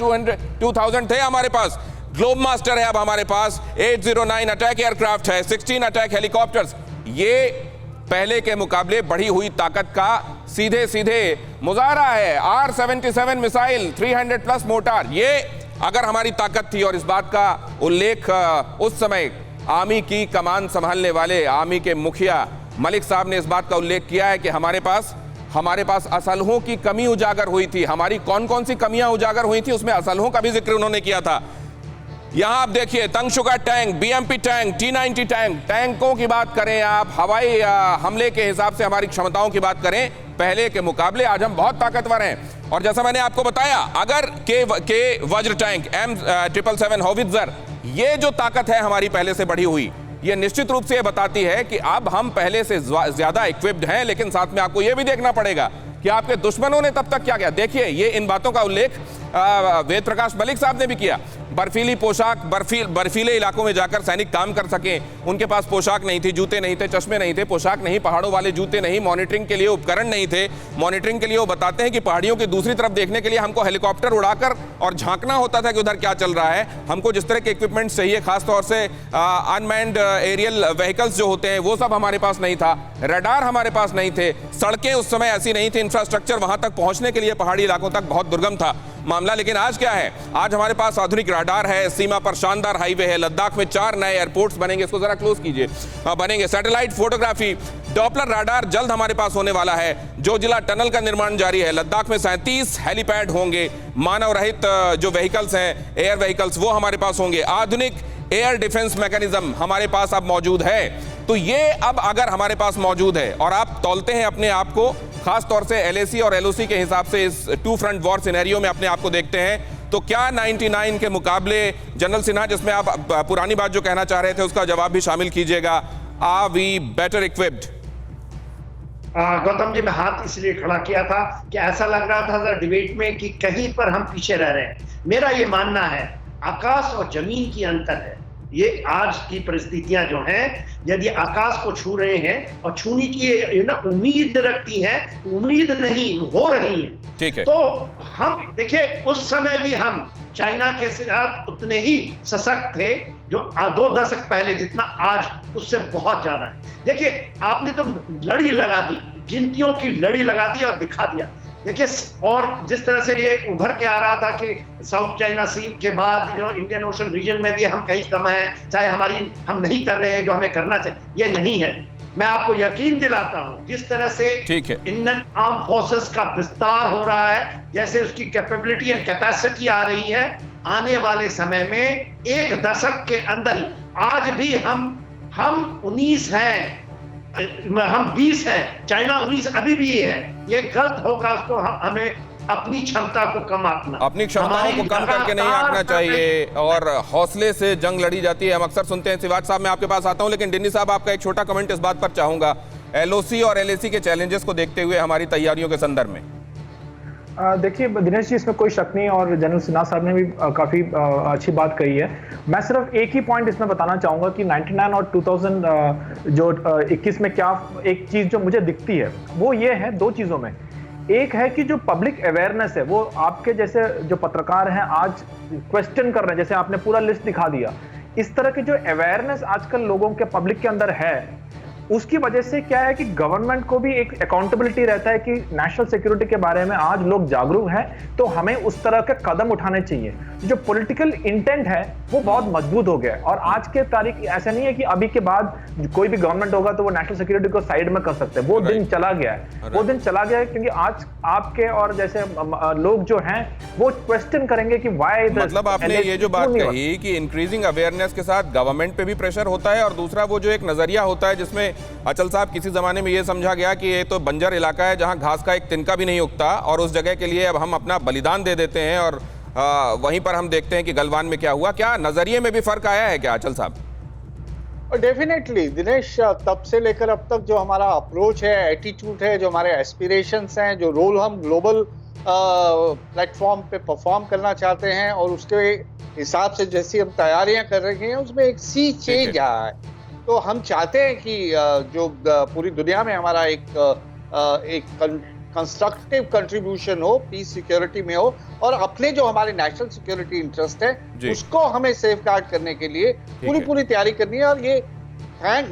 2000 थे हमारे पास। ग्लोब मास्टर है अब हमारे पास, 809 अटैक एयरक्राफ्ट है, 16 अटैक हेलीकॉप्टर्स। ये पहले के मुकाबले बढ़ी हुई ताकत का सीधे सीधे मुजाहरा है। R-77 मिसाइल, 300 प्लस मोटार, ये अगर हमारी ताकत थी, और इस बात का उल्लेख उस समय आर्मी की कमान संभालने वाले आर्मी के मुखिया मलिक साहब ने इस बात का उल्लेख किया है कि हमारे पास असलहों की कमी उजागर हुई थी। हमारी कौन कौन सी कमियां उजागर हुई थी, उसमें असलहों का भी जिक्र उन्होंने किया था। यहां आप देखिए, तंगशुका tank, BMP tank, T-90 tank, टैंकों की बात करें आप, हवाई हमले के हिसाब से हमारी क्षमताओं की बात करें, पहले के मुकाबले आज हम बहुत ताकतवर हैं। और जैसा मैंने आपको बताया, अगर के वज्र टैंक, M777 हॉवित्जर, ये जो ताकत है हमारी पहले से बढ़ी हुई, ये निश्चित रूप से ये बताती है कि अब हम पहले से ज्यादा इक्विप्ड हैं। लेकिन साथ में आपको ये भी देखना पड़ेगा कि आपके दुश्मनों ने तब तक क्या किया। देखिए, ये इन बातों का उल्लेख वेद प्रकाश मलिक साहब ने भी किया। बर्फीली पोशाक, बर्फीले इलाकों में जाकर सैनिक काम कर सके, उनके पास पोशाक नहीं थी, जूते नहीं थे, चश्मे नहीं थे, पोशाक नहीं, पहाड़ों वाले जूते नहीं, मॉनिटरिंग के लिए उपकरण नहीं थे। मॉनिटरिंग के लिए वो बताते हैं कि पहाड़ियों की दूसरी तरफ देखने के लिए हमको हेलीकॉप्टर उड़ाकर और झांकना होता था कि उधर क्या चल रहा है। हमको जिस तरह के इक्विपमेंट्स चाहिए, खासतौर से अनमैन्ड एरियल व्हीकल्स जो होते हैं, वो सब हमारे पास नहीं था। रडार हमारे पास नहीं थे। सड़कें उस समय ऐसी नहीं थी, इंफ्रास्ट्रक्चर वहां तक पहुंचने के लिए पहाड़ी इलाकों तक बहुत दुर्गम था। मामला। लेकिन आज क्या है, आज हमारे पास आधुनिक राडार है, सीमा पर शानदार हाईवे है, लद्दाख में 4 नए एयरपोर्ट्स बनेंगे, इसको जरा क्लोज कीजिए, बनेंगे, सैटेलाइट फोटोग्राफी, डॉपलर राडार जल्द हमारे पास होने वाला है, जोजिला टनल का निर्माण जारी है, लद्दाख में 37 हेलीपैड होंगे, मानव रहित जो व्हीकल्स हैं, एयर व्हीकल्स, वो हमारे पास होंगे, आधुनिक एयर डिफेंस मैकेनिज्म हमारे पास अब मौजूद है। तो ये अब अगर हमारे पास मौजूद है और आप तौलते हैं अपने आप को, खास तौर से LAC और LOC के हिसाब से इस 2 फ्रंट वॉर सिनेरियो में अपने आप को देखते हैं, तो क्या 99 के मुकाबले, जनरल सिन्हा जिसमें आप पुरानी बात जो कहना चाह रहे थे उसका जवाब भी शामिल कीजिएगा, are we better equipped? Gautam ji, मैं हाथ इसलिए खड़ा किया था कि ऐसा लग रहा था डिबेट में कि कहीं पर हम पीछे रह रहे हैं। मेरा ये मानना है आकाश और जमीन की अंतर है। ये आज की परिस्थितियां जो हैं, यदि आकाश को छू रहे हैं और छूने की उम्मीद रखती हैं, उम्मीद नहीं हो रही है, ठीक है। तो हम देखिए, उस समय भी हम चाइना के साथ उतने ही सशक्त थे जो 2 दशक पहले जितना आज उससे बहुत ज्यादा है। देखिए, आपने तो लड़ी लगा दी, गिनतियों की लड़ी लगा दी और दिखा दिया। देखिए, और जिस तरह से ये उभर के आ रहा था कि साउथ चाइना सी के बाद जो इंडियन ओशन रीजन में भी हम कहीं कम हैं, चाहे हम नहीं कर रहे हैं जो हमें करना चाहिए, ये नहीं है। मैं आपको यकीन दिलाता हूं, जिस तरह से इंडियन आर्म फोर्सेस का विस्तार हो रहा है, जैसे उसकी कैपेबिलिटी एंड कैपेसिटी आ रही है, आने वाले समय में 1 दशक के अंदर, आज भी हम 19 हैं, हम 20 हैं, चाइना 19 अभी भी है। ये गलत होगा, उसको हमें अपनी क्षमता को कम आंकना, अपनी क्षमताओं को कम करके नहीं आंकना चाहिए और हौसले से जंग लड़ी जाती है। हम अक्सर सुनते हैं। शिवाज साहब, मैं आपके पास आता हूं, लेकिन डिन्नी साहब, आपका एक छोटा कमेंट इस बात पर चाहूंगा, LOC और LAC के चैलेंजेस को देखते हुए हमारी तैयारियों के संदर्भ में। देखिए दिनेश जी, इसमें कोई शक नहीं, और जनरल सिन्हा साहब ने भी काफ़ी अच्छी बात कही है। मैं सिर्फ एक ही पॉइंट इसमें बताना चाहूँगा कि 99 और 2021 में क्या एक चीज़ जो मुझे दिखती है वो ये है, 2 चीज़ों में। एक है कि जो पब्लिक अवेयरनेस है वो आपके जैसे जो पत्रकार हैं आज क्वेश्चन कर रहे हैं, जैसे आपने पूरा लिस्ट दिखा दिया, इस तरह की जो अवेयरनेस आजकल लोगों के पब्लिक के अंदर है, उसकी वजह से क्या है कि गवर्नमेंट को भी एक अकाउंटेबिलिटी रहता है कि नेशनल सिक्योरिटी के बारे में आज लोग जागरूक हैं, तो हमें उस तरह के कदम उठाने चाहिए। जो पॉलिटिकल इंटेंट है वो बहुत मजबूत हो गया है, और आज के तारीख ऐसा नहीं है कि अभी के बाद कोई भी गवर्नमेंट होगा तो वो नेशनल सिक्योरिटी को साइड में कर सकते हैं। वो दिन चला गया है, वो दिन चला गया है, क्योंकि आज आपके और जैसे लोग जो हैं वो क्वेश्चन करेंगे कि वाई। मतलब आपने ये जो बात कही कि इंक्रीजिंग अवेयरनेस के साथ गवर्नमेंट पे भी प्रेशर होता है, और दूसरा वो जो एक नजरिया होता है जिसमें अचल साहब किसी जमाने में ये समझा गया कि ये तो बंजर इलाका है जहां घास का एक तिनका भी नहीं उगता, और उस जगह के लिए अब हम अपना बलिदान दे देते हैं, और वहीं पर हम देखते हैं कि गलवान में क्या हुआ। क्या नजरिए में भी फर्क आया है क्या अचल साहब? डेफिनेटली दिनेश, तब से लेकर अब तक जो हमारा अप्रोच है, एटीट्यूड है, जो हमारे एस्पिरेशंस हैं, जो रोल हम ग्लोबल प्लेटफॉर्म पे परफॉर्म करना चाहते हैं, और उसके हिसाब से जैसी हम तैयारियां कर रहे हैं, उसमें एक सी चेंज आया है। तो हम चाहते हैं कि जो पूरी दुनिया में हमारा एक कंस्ट्रक्टिव कंट्रीब्यूशन हो, पीस सिक्योरिटी में हो, और अपने जो हमारे नेशनल सिक्योरिटी इंटरेस्ट है उसको हमें सेफगार्ड करने के लिए पूरी तैयारी करनी है। और ये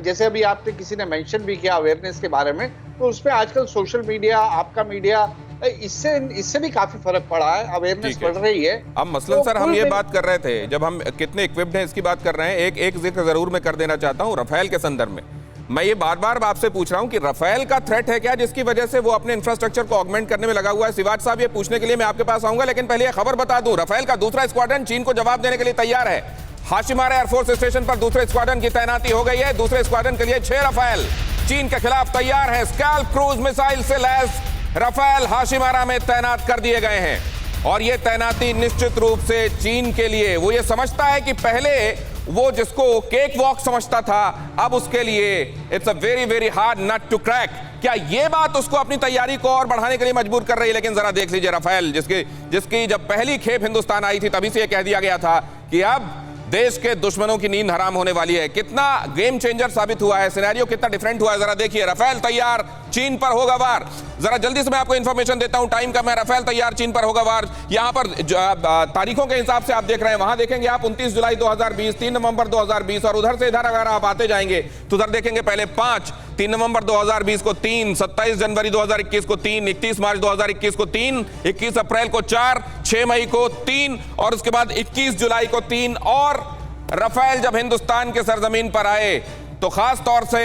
जैसे अभी आपने किसी ने मेंशन भी किया अवेयरनेस के बारे में, तो उसमें आजकल सोशल मीडिया, आपका मीडिया, इससे भी काफी फर्क पड़ा है, अवेयरनेस बढ़ रही है। अब मसलन सर, हम ये बात कर रहे थे, जब हम कितने इक्विप्ड हैं इसकी बात कर रहे हैं, एक जिक्र जरूर मैं कर देना चाहता हूं रफेल के संदर्भ में। मैं ये बार बार आपसे पूछ रहा हूं कि रफेल का थ्रेट है क्या जिसकी वजह से वो अपने इंफ्रास्ट्रक्चर को ऑगमेंट करने में लगा हुआ है? शिवाज साहब, ये पूछने के लिए मैं आपके पास आऊंगा, लेकिन पहले ये खबर बता दूं, रफेल का दूसरा स्क्वाड्रन चीन को जवाब देने के लिए तैयार है। हाशिमारा एयरफोर्स स्टेशन पर दूसरे स्क्वाड्रन की तैनाती हो गई है। दूसरे स्क्वाड्रन के लिए 6 रफेल चीन के खिलाफ तैयार है। स्कैल्प क्रूज मिसाइल से लैस रफेल हाशिमारा में तैनात कर दिए गए हैं, और यह तैनाती निश्चित रूप से चीन के लिए, वो ये समझता है कि पहले वो जिसको केक वॉक समझता था, अब उसके लिए it's a very very hard nut to crack. क्या ये बात उसको अपनी तैयारी को और बढ़ाने के लिए मजबूर कर रही है? लेकिन जरा देख लीजिए रफेल, जिसकी जब पहली खेप हिंदुस्तान आई थी तभी से यह कह दिया गया था कि अब देश के दुश्मनों की नींद हराम होने वाली है। कितना गेम चेंजर साबित हुआ है, सिनेरियो कितना डिफरेंट हुआ है, जरा देखिए। रफेल तैयार, चीन पर होगा वार। जरा जल्दी से मैं आपको इंफॉर्मेशन देता हूं, टाइम का मैं। राफेल तैयार, चीन पर होगा वार। यहां पर तारीखों के हिसाब से आप देख रहे हैं, वहां देखेंगे आप 29 जुलाई 2020, 3 नवंबर 2020, और उधर से इधर अगर आप आते जाएंगे तो उधर देखेंगे पहले 5, 3 नवंबर 2020 को 3, 27 जनवरी 2021 को 3, 31 मार्च 2021 को 3, 21 अप्रैल को 4, 6 मई को 3, और उसके बाद 21 जुलाई को 3। और राफेल जब हिंदुस्तान के सरजमीन पर आए तो खास तौर से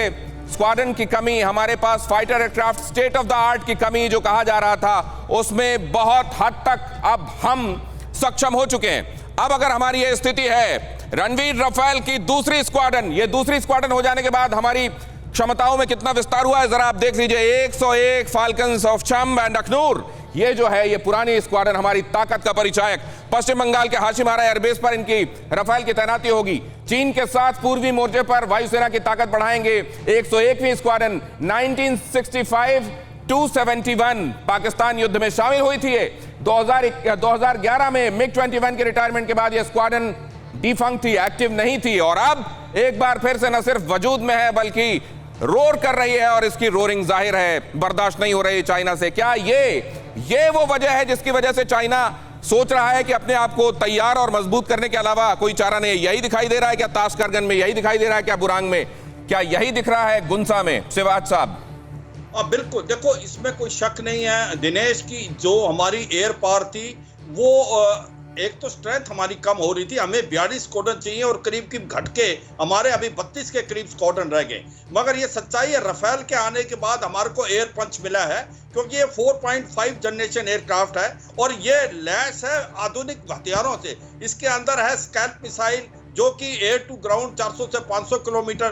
स्क्वाड्रन की कमी, हमारे पास fighter aircraft state of the art की कमी जो कहा जा रहा था, उसमें बहुत हद तक अब हम सक्षम हो चुके हैं। अब अगर हमारी यह स्थिति है, रणवीर, राफेल की दूसरी स्क्वाड्रन, ये दूसरी स्क्वाड्रन हो जाने के बाद हमारी क्षमताओं में कितना विस्तार हुआ है जरा आप देख लीजिए। 101 फाल्कन्स ऑफ चंब एंड अखनूर, ये जो है ये पुरानी स्क्वाड्रन हमारी ताकत का परिचायक। पश्चिम बंगाल के हाशिमारा एयरबेस पर इनकी राफेल की तैनाती होगी। चीन के साथ पूर्वी मोर्चे पर वायुसेना की ताकत बढ़ाएंगे। 101वीं स्क्वाड्रन 1965 to 71 पाकिस्तान युद्ध में शामिल हुई थी। 2011 में मिग 21 के रिटायरमेंट के बाद यह स्क्वाड्रन डिफंक्ट थी, एक्टिव नहीं थी, और अब एक बार फिर से न सिर्फ वजूद में है बल्कि रोर कर रही है, और इसकी रोरिंग जाहिर है बर्दाश्त नहीं हो रही चाइना से। क्या ये वो वजह है जिसकी वजह से चाइना सोच रहा है कि अपने आप को तैयार और मजबूत करने के अलावा कोई चारा नहीं? यही दिखाई दे रहा है क्या ताशकरगन में, यही दिखाई दे रहा है क्या बुरांग में, क्या यही दिख रहा है गुंसा में? सिवाज साहब। बिल्कुल, देखो इसमें कोई शक नहीं है दिनेश की जो हमारी एयर पावर थी वो एक तो स्ट्रेंथ हमारी कम हो रही थी। हमें 42 स्क्वाड्रन चाहिए और करीब घट के हमारे अभी 32 के करीब स्क्वाड्रन रह गए। मगर ये सच्चाई है, राफेल के आने के बाद हमारे को एयर पंच मिला है, क्योंकि ये 4.5 जनरेशन एयरक्राफ्ट है और ये लैस है आधुनिक हथियारों से। इसके अंदर है स्कैल्प मिसाइल जो कि एयर टू ग्राउंड 400 से 500 किलोमीटर,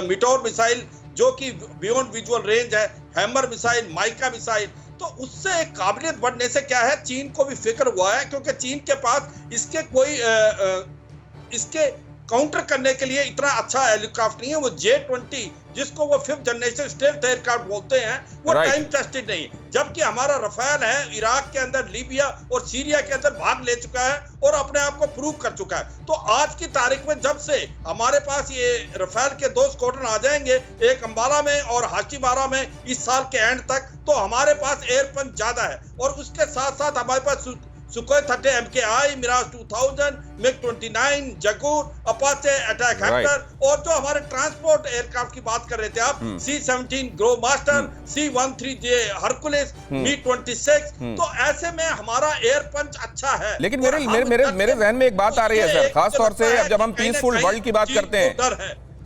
मिटोर मिसाइल जो कि बियॉन्ड विजुअल रेंज है, हैमर मिसाइल, माइका मिसाइल। तो उससे एक काबिलियत बढ़ने से क्या है, चीन को भी फिक्र हुआ है, क्योंकि चीन के पास इसके कोई इसके काउंटर करने के लिए इतना अच्छा हेलीकॉप्टर नहीं है। वो J-20 जिसको वो 5th जनरेशन स्टेल्थ एयरक्राफ्ट बोलते हैं, वो टाइम टेस्टेड नहीं। जबकि हमारा राफेल है इराक के अंदर, लीबिया और सीरिया के अंदर भाग ले चुका है और अपने आप को प्रूव कर चुका है। तो आज की तारीख में जब से हमारे पास ये राफेल के 2 स्क्वाड्रन आ जाएंगे, एक अंबाला में और हाशिमारा में इस साल के एंड तक, तो हमारे पास एयर पंच ज्यादा है। और उसके साथ साथ हमारे पास Sukhoi 30 MKI, Mirage 2000, MiG 29, Jaguar, Apache attack हेक्टर, और जो हमारे ट्रांसपोर्ट एयरक्राफ्ट की बात कर रहे थे आप, C-17 grow master, C-13J Hercules, Mi-26। तो ऐसे में हमारा एयर पंच अच्छा है। लेकिन मेरे जहन में एक बात आ रही है सर, खास तौर से अब जब हम पीसफुल वर्ल्ड की बात करते हैं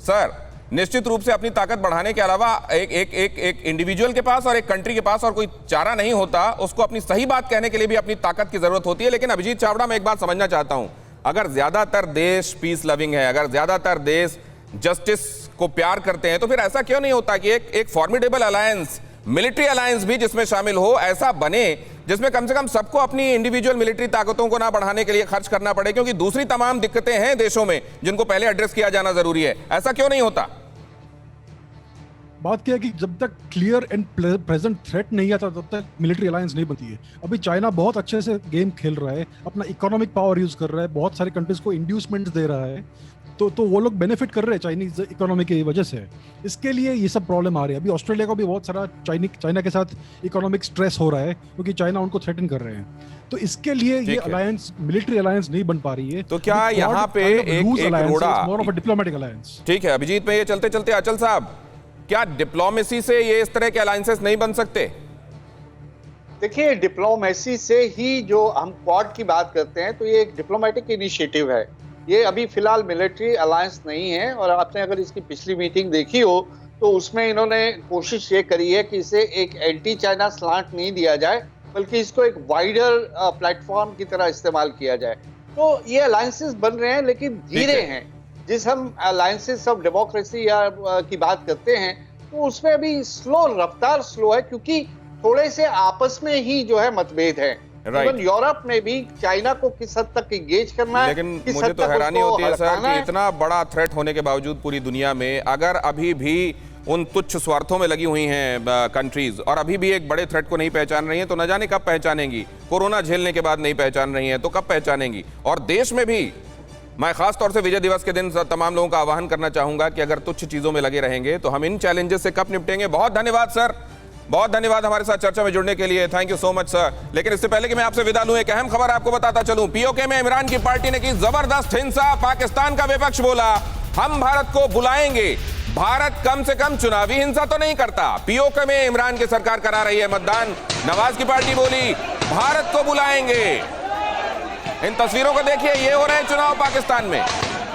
सर, निश्चित रूप से अपनी ताकत बढ़ाने के अलावा एक इंडिविजुअल के पास और एक कंट्री के पास और कोई चारा नहीं होता, उसको अपनी सही बात कहने के लिए भी अपनी ताकत की जरूरत होती है। लेकिन अभिजीत चावड़ा, मैं एक बात समझना चाहता हूं, अगर ज्यादातर देश पीस लविंग है, अगर ज्यादातर देश जस्टिस को प्यार करते हैं, तो फिर ऐसा क्यों नहीं होता कि एक फॉर्मिडेबल अलायंस, मिलिट्री अलायंस भी जिसमें शामिल हो, ऐसा बने जिसमें कम से कम सबको अपनी इंडिविजुअल मिलिट्री ताकतों को ना बढ़ाने के लिए खर्च करना पड़े, क्योंकि दूसरी तमाम दिक्कतें हैं देशों में जिनको पहले एड्रेस किया जाना जरूरी है। ऐसा क्यों नहीं होता? बात क्या है कि जब तक क्लियर एंड प्रेजेंट थ्रेट नहीं आता तब तक मिलिट्री अलायंस नहीं बनती है। अभी चाइना बहुत अच्छे से गेम खेल रहा है, अपना इकोनॉमिक पावर यूज कर रहा है, बहुत सारे कंट्रीज को इंड्यूसमेंट्स दे रहा है, तो वो लोग बेनिफिट कर रहे हैं चाइनीज इकोनॉमी की वजह से। इसके लिए ये सब प्रॉब्लम आ रही है। अभी ऑस्ट्रेलिया को भी बहुत सारा चाइना के साथ इकोनॉमिक स्ट्रेस हो रहा है क्योंकि चाइना उनको थ्रेटन कर रहे हैं। तो इसके लिए ये अलायंस, मिलिट्री अलायंस नहीं बन पा रही है। तो क्या यहाँ पे एक रोड़ा डिप्लोमेटिक अलायंस? ठीक है अभिजीत, में ये चलते चलते अचल साहब, क्या डिप्लोमेसी से ये इस तरह के अलायंसेस नहीं बन सकते? देखिए, डिप्लोमेसी से ही जो हम क्वाड की बात करते हैं तो ये एक डिप्लोमेटिक इनिशिएटिव है, ये अभी फिलहाल मिलिट्री अलायंस नहीं है। और आपने अगर इसकी पिछली मीटिंग देखी हो तो उसमें इन्होंने कोशिश ये करी है कि इसे एक एंटी चाइना स्लांट नहीं दिया जाए, बल्कि इसको एक वाइडर प्लेटफॉर्म की तरह इस्तेमाल किया जाए। तो ये अलायंसेस बन रहे हैं लेकिन धीरे हैं। जिस हम अलायंसेस ऑफ डेमोक्रेसी या की बात करते हैं तो उसमें अभी रफ्तार स्लो है, क्योंकि थोड़े से आपस में ही जो है मतभेद है। यूरोप में भी चाइना को किस हद तक एंगेज करना है। लेकिन मुझे तो हैरानी होती है सर कि इतना बड़ा थ्रेट होने के बावजूद पूरी दुनिया में अगर अभी भी उन तुच्छ स्वार्थों में लगी हुई हैं कंट्रीज और अभी भी एक बड़े थ्रेट को नहीं पहचान रही हैं, तो न जाने कब पहचानेंगी। कोरोना झेलने के बाद नहीं पहचान रही हैं तो कब पहचानेंगी? और देश में भी मैं खास तौर से विजय दिवस के दिन तमाम लोगों का आह्वान करना चाहूंगा कि अगर तुच्छ चीजों में लगे रहेंगे तो हम इन चैलेंजेस से कब निपटेंगे। बहुत धन्यवाद सर, बहुत धन्यवाद हमारे साथ चर्चा में जुड़ने के लिए, thank you so much sir. लेकिन इससे पहले कि मैं आपसे विदा लूं, एक अहम खबर आपको बताता चलूं। पीओके में इमरान की पार्टी ने की जबरदस्त हिंसा, पाकिस्तान का विपक्ष बोला हम भारत को बुलाएंगे। भारत कम से कम चुनावी हिंसा तो नहीं करता। पीओके में इमरान की सरकार करा रही है मतदान, नवाज की पार्टी बोली भारत को बुलाएंगे। इन तस्वीरों को देखिए, ये हो रहे हैं चुनाव पाकिस्तान में,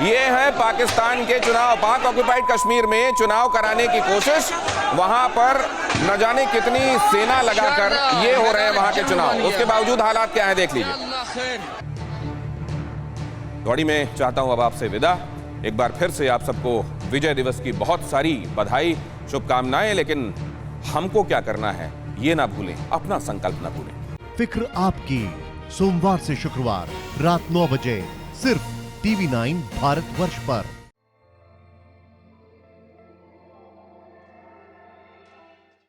ये है पाकिस्तान के चुनाव, पाक ऑक्युपाइड कश्मीर में चुनाव कराने की कोशिश। वहां पर न जाने कितनी सेना लगाकर ये हो रहे हैं वहां के चुनाव, उसके बावजूद हालात क्या है देख लीजिए। दौड़ी में चाहता हूं अब आपसे विदा। एक बार फिर से आप सबको विजय दिवस की बहुत सारी बधाई, शुभकामनाएं। लेकिन हमको क्या करना है ये ना भूलें, अपना संकल्प ना भूलें। फिक्र आपकी, सोमवार से शुक्रवार रात 9 बजे सिर्फ TV9 भारतवर्ष पर।